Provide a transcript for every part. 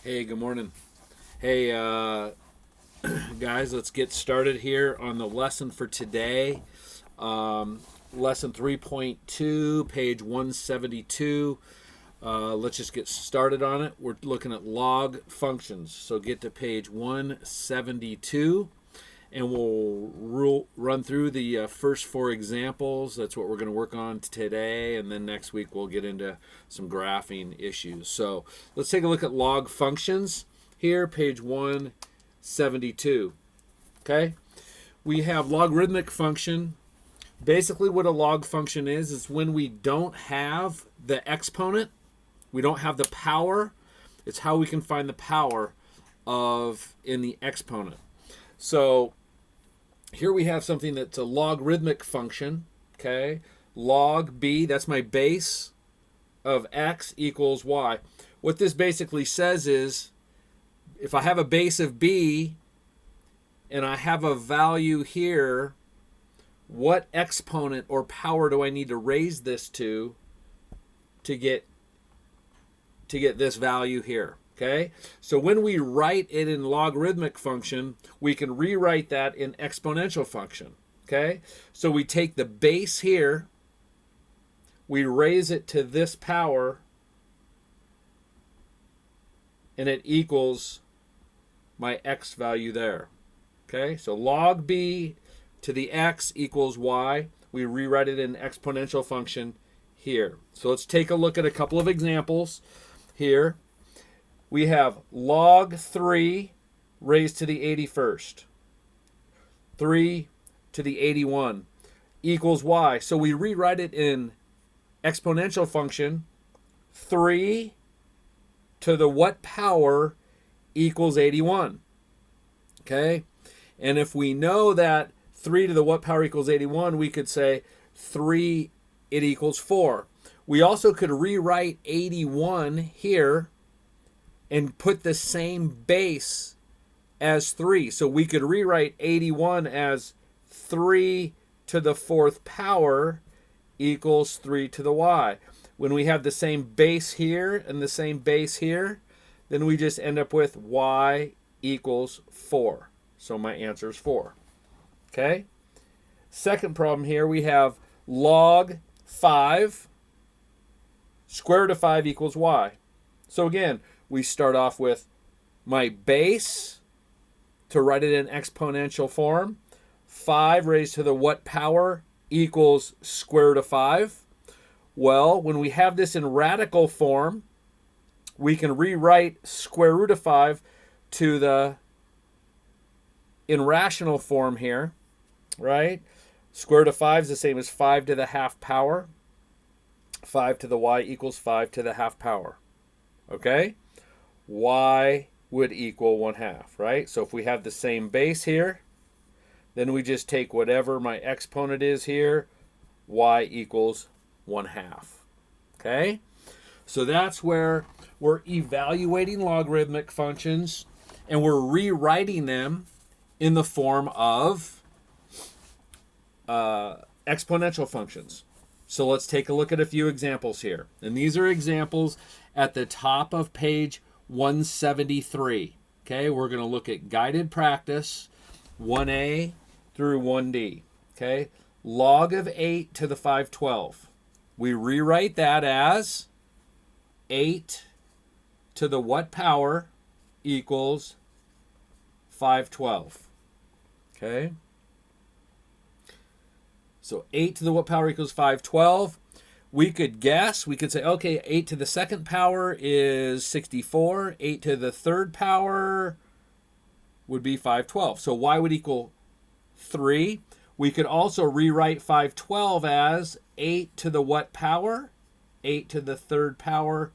Hey, good morning. Hey, guys, let's get started here on the lesson for today. Lesson 3.2, page 172. Let's just get started on it. We're looking at log functions. So get to page 172 and we'll run through the first four examples. That's what we're going to work on today, and then next week we'll get into some graphing issues. So let's take a look at log functions here, page 172. Okay, we have logarithmic function. Basically, what a log function is when we don't have the exponent, we don't have the power. It's how we can find the power of in the exponent. So here we have something that's a logarithmic function. Okay, log b, that's my base of x equals y. What this basically says is if I have a base of b and I have a value here, what exponent or power do I need to raise this to get this value here? Okay, so when we write it in logarithmic function, we can rewrite that in exponential function. Okay, so we take the base here, we raise it to this power, and it equals my x value there. Okay, so log b to the x equals y. We rewrite it in exponential function here. So let's take a look at a couple of examples here. We have log 3 raised to the 81st. 3 to the 81 equals y. So we rewrite it in exponential function. 3 to the what power equals 81. Okay? And if we know that 3 to the what power equals 81, we could say 3, it equals 4. We also could rewrite 81 here and put the same base as 3. So we could rewrite 81 as 3 to the 4th power equals 3 to the y. When we have the same base here and the same base here, then we just end up with y equals 4. So my answer is 4. Okay? Second problem here, we have log 5. Square root of 5 equals y. So again, we start off with my base to write it in exponential form. 5 raised to the what power equals square root of 5. Well, when we have this in radical form, we can rewrite square root of 5 to the in rational form here, right? Square root of 5 is the same as 5 to the half power. 5 to the y equals 5 to the half power. Okay? Y would equal 1/2, right? So if we have the same base here, then we just take whatever my exponent is here, y equals 1/2. Okay? So that's where we're evaluating logarithmic functions and we're rewriting them in the form of exponential functions. So let's take a look at a few examples here. And these are examples at the top of page 173. Okay, we're going to look at guided practice 1A through 1D. Okay, log of 8 to the 512. We rewrite that as 8 to the what power equals 512. Okay, so 8 to the what power equals 512. We could guess, we could say, okay, 8 to the second power is 64. 8 to the third power would be 512. So y would equal 3. We could also rewrite 512 as 8 to the what power? 8 to the third power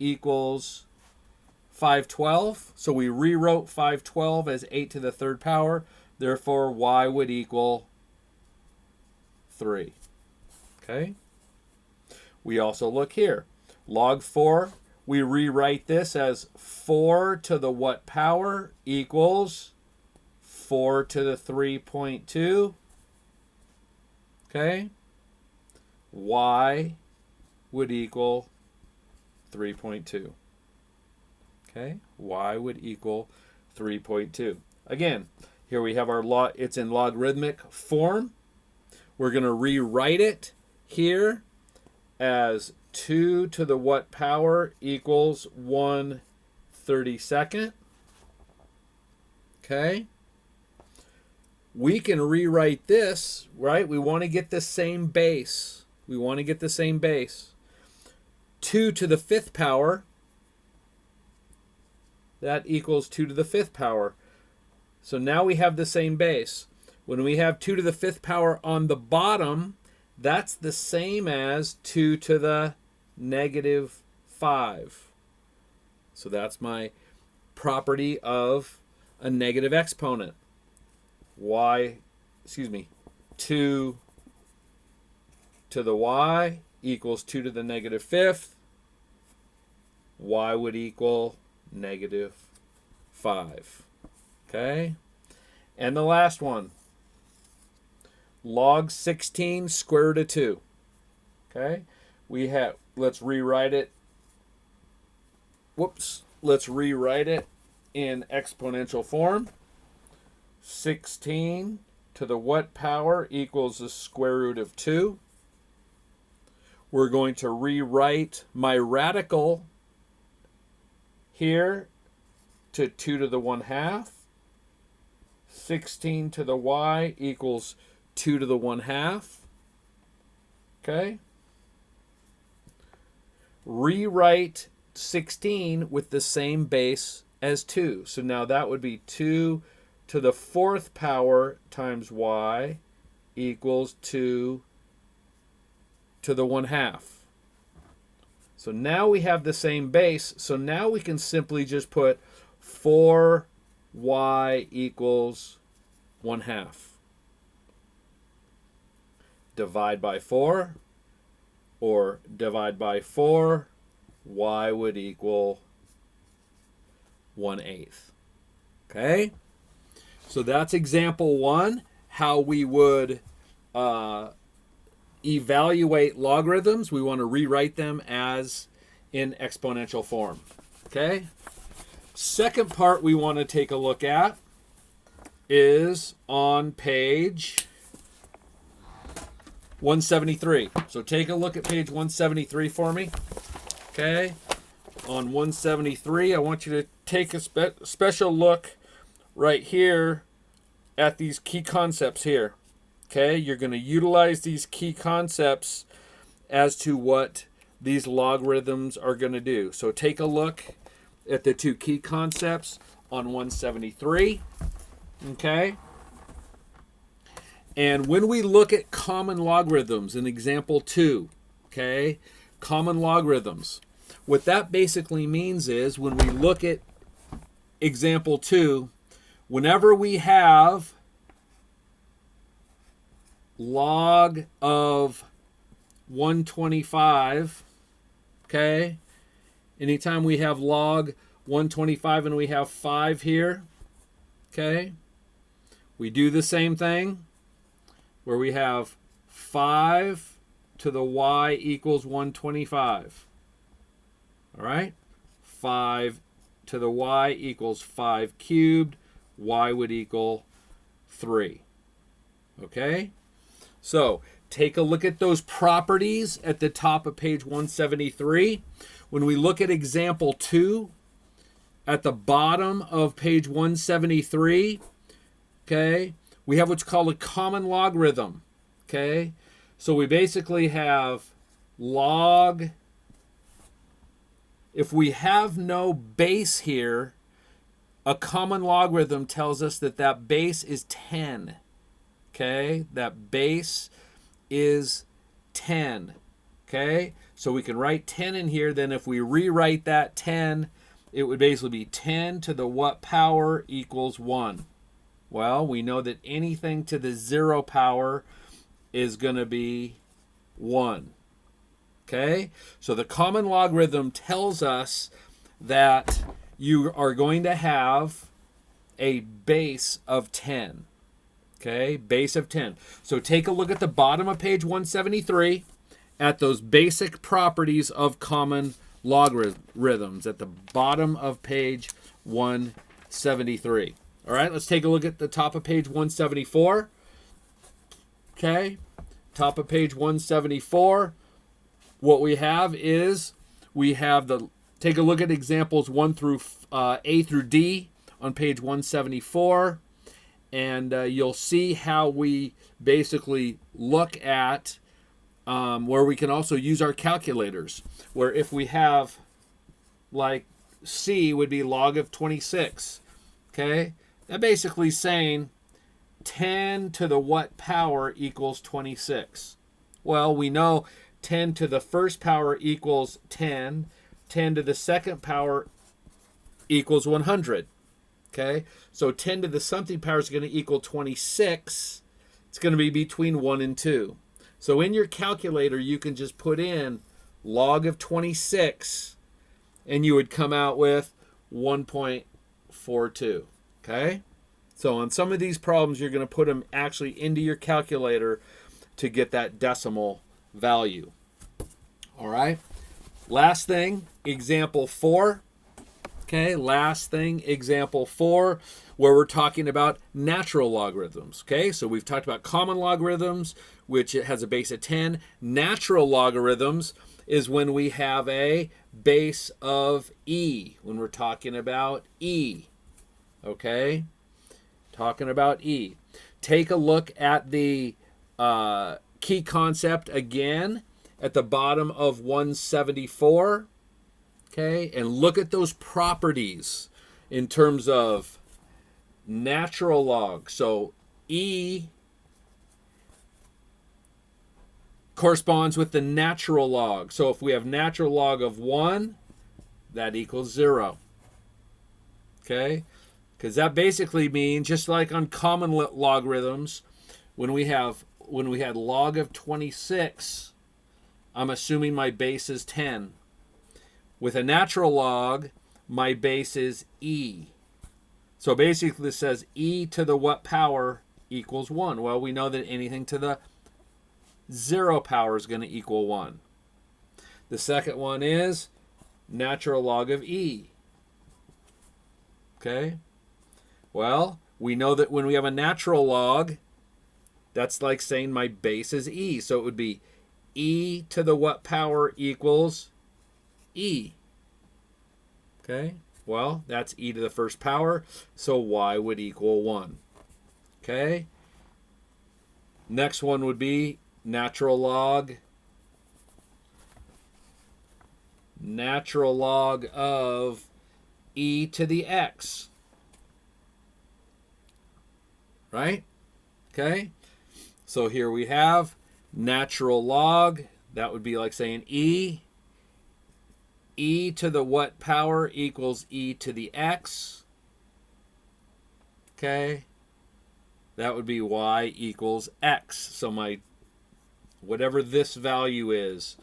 equals 512. So we rewrote 512 as 8 to the third power. Therefore, y would equal 3. Okay? We also look here. Log 4, we rewrite this as 4 to the what power equals 4 to the 3.2. Okay? Y would equal 3.2. Okay, y would equal 3.2. Again, here we have our log, it's in logarithmic form. We're going to rewrite it here as 2 to the what power equals 1/32. Okay. We can rewrite this, right? We want to get the same base. We want to get the same base. 2 to the 5th power, that equals 2 to the 5th power. So now we have the same base. When we have 2 to the 5th power on the bottom, that's the same as 2 to the -5. So that's my property of a negative exponent. 2 to the y equals 2 to the -5th. Y would equal -5. Okay? And the last one. Log 16 square root of 2. Okay? Let's rewrite it. Let's rewrite it in exponential form. 16 to the what power equals the square root of 2. We're going to rewrite my radical here to 2 to the 1/2. 16 to the y equals 2 to the 1/2. Okay? Rewrite 16 with the same base as 2. So now that would be 2 to the 4th power times y equals 2 to the 1/2. So now we have the same base. So now we can simply just put 4y equals 1/2. Divide by 4, or divide by 4, y would equal 1/8. Okay? So that's example 1, how we would evaluate logarithms. We want to rewrite them as in exponential form. Okay? Second part we want to take a look at is on page 173. So take a look at page 173 for me. Okay? On 173, I want you to take a special look right here at these key concepts here. Okay? You're going to utilize these key concepts as to what these logarithms are going to do. So take a look at the two key concepts on 173. Okay? And when we look at common logarithms in example 2, okay, common logarithms, what that basically means is when we look at example 2, whenever we have log of 125, okay, anytime we have log 125 and we have 5 here, okay, we do the same thing where we have 5 to the y equals 125. All right? 5 to the y equals 5 cubed. Y would equal 3. Okay? So, take a look at those properties at the top of page 173. When we look at example 2, at the bottom of page 173, okay, we have what's called a common logarithm. Okay? So we basically have log. If we have no base here, a common logarithm tells us that that base is 10. Okay? That base is 10. Okay? So we can write 10 in here. Then if we rewrite that 10, it would basically be 10 to the what power equals 1. Well, we know that anything to the 0 power is going to be 1. Okay? So the common logarithm tells us that you are going to have a base of 10. Okay? Base of 10. So take a look at the bottom of page 173 at those basic properties of common logarithms at the bottom of page 173. All right, let's take a look at the top of page 174. Okay, top of page 174. What we have is take a look at examples 1 through A through D on page 174, and you'll see how we basically look at where we can also use our calculators, where if we have, like, C would be log of 26, okay? That basically saying 10 to the what power equals 26. Well, we know 10 to the first power equals 10. 10 to the second power equals 100. Okay? So 10 to the something power is going to equal 26. It's going to be between 1 and 2. So in your calculator, you can just put in log of 26, and you would come out with 1.42. Okay? So on some of these problems, you're going to put them actually into your calculator to get that decimal value. All right? Last thing, example 4. Okay, last thing, example 4, where we're talking about natural logarithms. Okay, so we've talked about common logarithms, which it has a base of 10. Natural logarithms is when we have a base of e, when we're talking about e. Okay, talking about e. Take a look at the key concept again at the bottom of 174. Okay, and look at those properties in terms of natural log. So E corresponds with the natural log. So if we have natural log of 1, that equals 0. Okay, because that basically means, just like on common logarithms, when we had log of 26, I'm assuming my base is 10. With a natural log, my base is e. So basically it says e to the what power equals 1. Well, we know that anything to the 0 power is going to equal 1. The second one is natural log of e. Okay? Well, we know that when we have a natural log, that's like saying my base is e. So it would be e to the what power equals e. Okay, well, that's e to the first power, so y would equal 1. Okay, next one would be natural log of e to the x. Right? Okay, so here we have natural log. That would be like saying e to the what power equals e to the x. Okay, that would be y equals x. So my, whatever this value is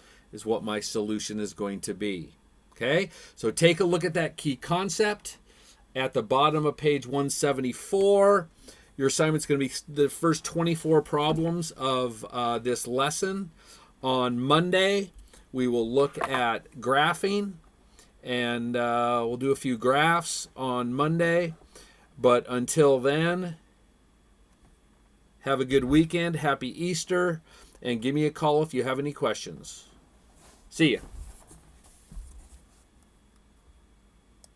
what my solution is going to be. Okay, so take a look at that key concept at the bottom of page 174. Your assignment's going to be the first 24 problems of this lesson. On Monday, we will look at graphing, and we'll do a few graphs on Monday. But until then, have a good weekend. Happy Easter, and give me a call if you have any questions. See ya.